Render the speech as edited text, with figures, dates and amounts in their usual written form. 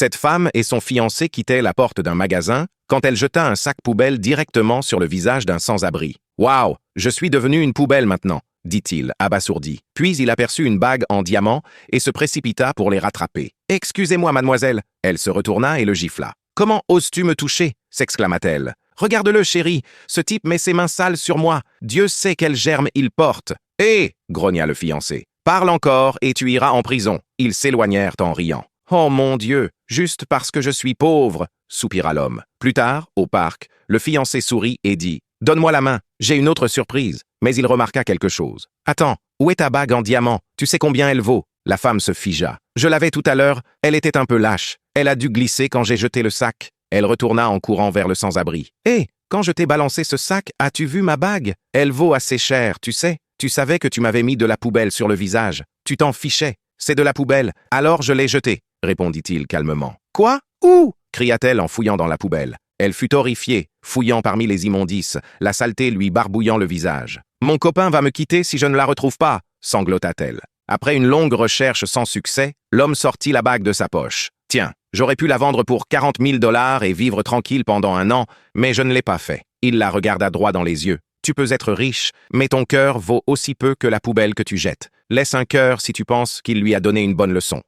Cette femme et son fiancé quittaient la porte d'un magasin quand elle jeta un sac poubelle directement sur le visage d'un sans-abri. « Waouh, je suis devenu une poubelle maintenant », dit-il, abasourdi. Puis il aperçut une bague en diamant et se précipita pour les rattraper. « Excusez-moi, mademoiselle !» Elle se retourna et le gifla. « Comment oses-tu me toucher ?» s'exclama-t-elle. « Regarde-le, chérie, ce type met ses mains sales sur moi. Dieu sait quel germe il porte. »« Hé !» grogna le fiancé. « Parle encore et tu iras en prison. » Ils s'éloignèrent en riant. « Oh mon Dieu, juste parce que je suis pauvre !» soupira l'homme. Plus tard, au parc, le fiancé sourit et dit « Donne-moi la main, j'ai une autre surprise. » Mais il remarqua quelque chose. « Attends, où est ta bague en diamant? Tu sais combien elle vaut ?» La femme se figea. « Je l'avais tout à l'heure, elle était un peu lâche. Elle a dû glisser quand j'ai jeté le sac. » Elle retourna en courant vers le sans-abri. « Hé, quand je t'ai balancé ce sac, as-tu vu ma bague? Elle vaut assez cher, tu sais. Tu savais que tu m'avais mis de la poubelle sur le visage. Tu t'en fichais. C'est de la poubelle, alors je l'ai jetée. » répondit-il calmement. « Quoi? Où ?» cria-t-elle en fouillant dans la poubelle. Elle fut horrifiée, fouillant parmi les immondices, la saleté lui barbouillant le visage. « Mon copain va me quitter si je ne la retrouve pas !» sanglota-t-elle. Après une longue recherche sans succès, l'homme sortit la bague de sa poche. « Tiens, j'aurais pu la vendre pour 40 000 $ et vivre tranquille pendant 1 an, mais je ne l'ai pas fait. » Il la regarda droit dans les yeux. « Tu peux être riche, mais ton cœur vaut aussi peu que la poubelle que tu jettes. Laisse un cœur si tu penses qu'il lui a donné une bonne leçon. »